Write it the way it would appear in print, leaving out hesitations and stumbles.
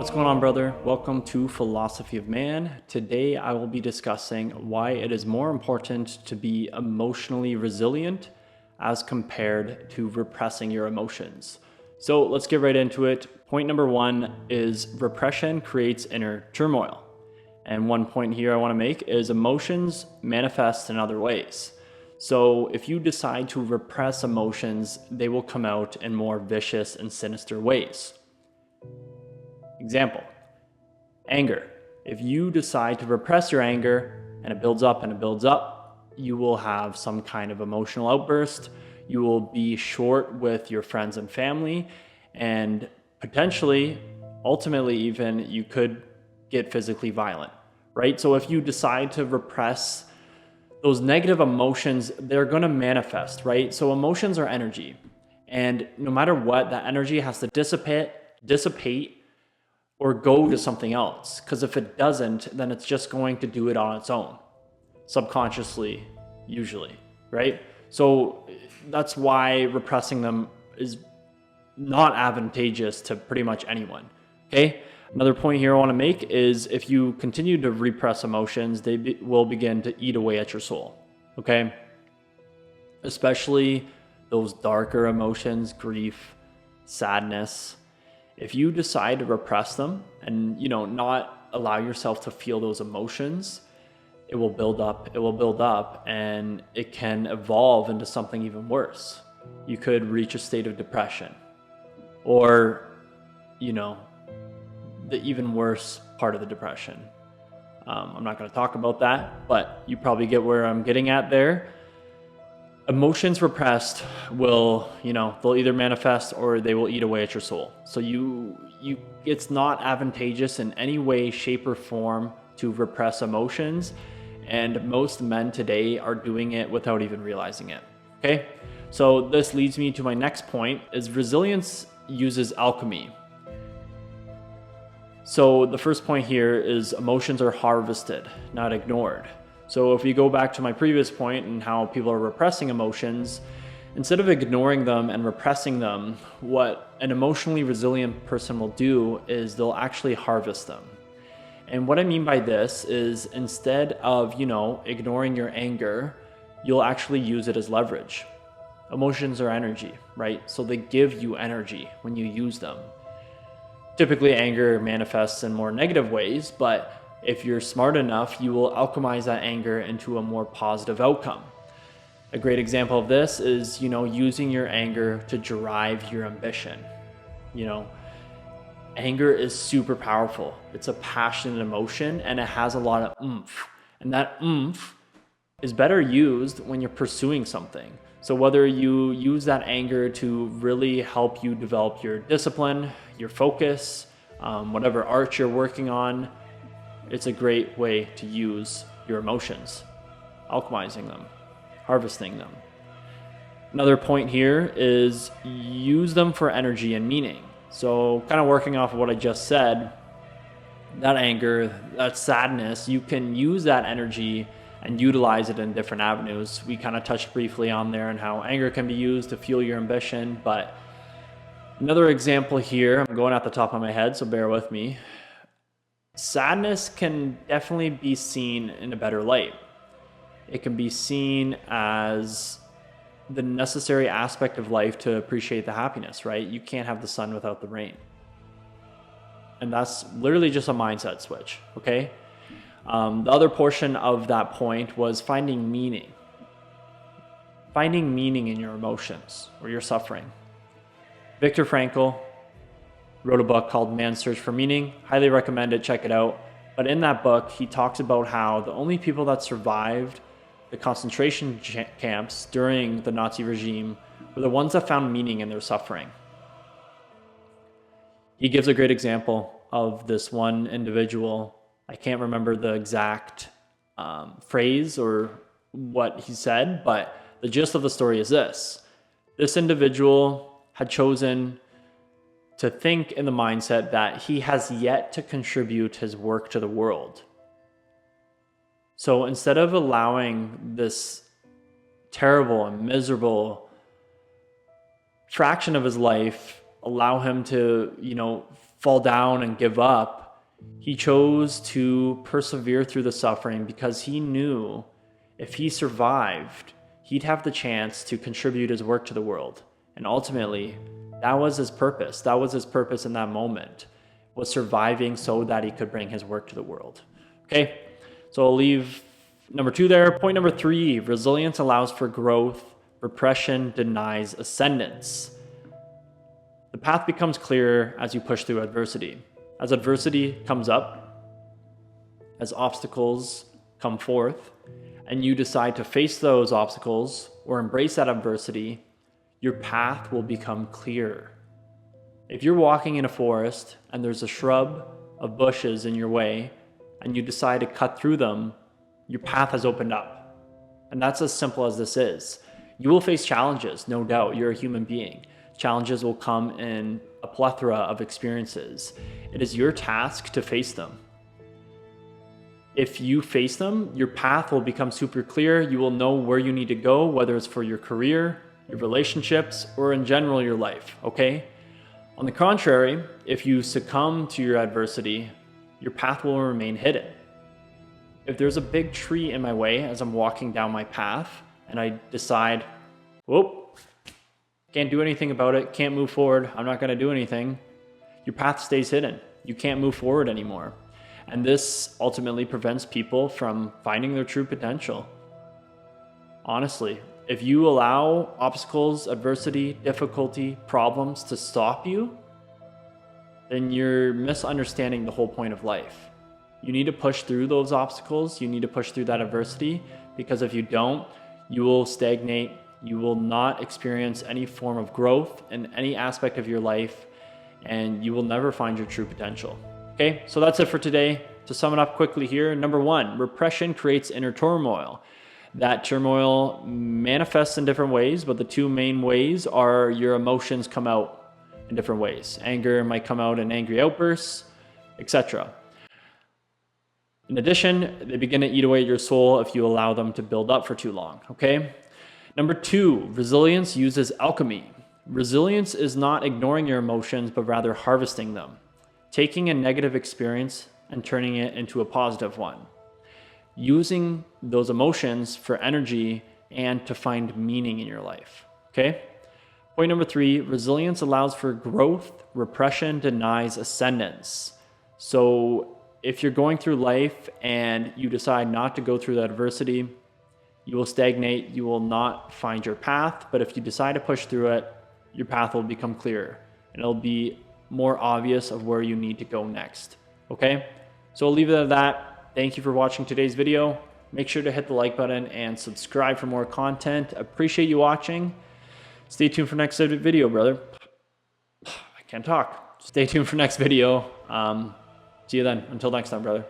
What's going on, brother? Welcome to Philosophy of Man. Today I will be discussing why it is more important to be emotionally resilient as compared to repressing your emotions. So let's get right into it. Point number one is repression creates inner turmoil. And one point here I want to make is emotions manifest in other ways. So if you decide to repress emotions, they will come out in more vicious and sinister ways. Example, anger. If you decide to repress your anger and it builds up and it builds up, you will have some kind of emotional outburst. You will be short with your friends and family, and potentially, ultimately even, you could get physically violent, right? So if you decide to repress those negative emotions, they're going to manifest, right? So emotions are energy, and no matter what, that energy has to dissipate or go to something else. Because if it doesn't, then it's just going to do it on its own, subconsciously, usually, right? So that's why repressing them is not advantageous to pretty much anyone, okay? Another point here I want to make is if you continue to repress emotions, they will begin to eat away at your soul, okay? Especially those darker emotions, grief, sadness. If you decide to repress them and, not allow yourself to feel those emotions, it will build up, and it can evolve into something even worse. You could reach a state of depression or, the even worse part of the depression. I'm not going to talk about that, but you probably get where I'm getting at there. Emotions repressed will, they'll either manifest or they will eat away at your soul. So it's not advantageous in any way, shape, or form to repress emotions. And most men today are doing it without even realizing it. Okay? So this leads me to my next point is resilience uses alchemy. So the first point here is emotions are harvested, not ignored. So if we go back to my previous point and how people are repressing emotions, instead of ignoring them and repressing them, what an emotionally resilient person will do is they'll actually harvest them. And what I mean by this is instead of, ignoring your anger, you'll actually use it as leverage. Emotions are energy, right? So they give you energy when you use them. Typically, anger manifests in more negative ways, but if you're smart enough, you will alchemize that anger into a more positive outcome. A great example of this is, using your anger to drive your ambition. Anger is super powerful. It's a passionate emotion and it has a lot of oomph. And that oomph is better used when you're pursuing something. So whether you use that anger to really help you develop your discipline, your focus, whatever art you're working on, it's a great way to use your emotions, alchemizing them, harvesting them. Another point here is use them for energy and meaning. So kind of working off of what I just said, that anger, that sadness, you can use that energy and utilize it in different avenues. We kind of touched briefly on there and how anger can be used to fuel your ambition. But another example here, I'm going at the top of my head, so bear with me. Sadness can definitely be seen in a better light. It can be seen as the necessary aspect of life to appreciate the happiness, right? You can't have the sun without the rain. And that's literally just a mindset switch, okay? The other portion of that point was finding meaning. Finding meaning in your emotions or your suffering. Viktor Frankl wrote a book called Man's Search for Meaning. Highly recommend it, check it out. But in that book, he talks about how the only people that survived the concentration camps during the Nazi regime were the ones that found meaning in their suffering. He gives a great example of this one individual. I can't remember the exact phrase or what he said, but the gist of the story is this. This individual had chosen to think in the mindset that he has yet to contribute his work to the world. So instead of allowing this terrible and miserable fraction of his life allow him to, fall down and give up. He chose to persevere through the suffering because he knew if he survived, he'd have the chance to contribute his work to the world. And ultimately, that was his purpose. That was his purpose in that moment, was surviving so that he could bring his work to the world. Okay, so I'll leave number 2 there. Point number 3, resilience allows for growth. Repression denies ascendance. The path becomes clearer as you push through adversity. As adversity comes up, as obstacles come forth, and you decide to face those obstacles or embrace that adversity, your path will become clearer. If you're walking in a forest and there's a shrub of bushes in your way and you decide to cut through them, your path has opened up. And that's as simple as this is. You will face challenges, no doubt. You're a human being. Challenges will come in a plethora of experiences. It is your task to face them. If you face them, your path will become super clear. You will know where you need to go, whether it's for your career, your relationships, or in general your life, okay? On the contrary, if you succumb to your adversity, your path will remain hidden. If there's a big tree in my way as I'm walking down my path and I decide, whoop, can't do anything about it, can't move forward, I'm not gonna do anything, your path stays hidden. You can't move forward anymore. And this ultimately prevents people from finding their true potential. Honestly, if you allow obstacles, adversity, difficulty, problems to stop you, then you're misunderstanding the whole point of life. You need to push through those obstacles. You need to push through that adversity, because if you don't, you will stagnate. You will not experience any form of growth in any aspect of your life, and you will never find your true potential. Okay, so that's it for today. To sum it up quickly here, number 1, repression creates inner turmoil. That turmoil manifests in different ways, but the 2 main ways are your emotions come out in different ways. Anger might come out in angry outbursts, etc. In addition, they begin to eat away at your soul if you allow them to build up for too long, okay? Number 2, resilience uses alchemy. Resilience is not ignoring your emotions, but rather harvesting them, taking a negative experience and turning it into a positive one, using those emotions for energy and to find meaning in your life, okay? Point number 3, resilience allows for growth. Repression denies ascendance. So if you're going through life and you decide not to go through that adversity, you will stagnate, you will not find your path. But if you decide to push through it, your path will become clearer and it'll be more obvious of where you need to go next, okay? So I'll leave it at that. Thank you for watching today's video. Make sure to hit the like button and subscribe for more content. Appreciate you watching. Stay tuned for next video, brother. I can't talk. Stay tuned for next video. See you then. Until next time, brother.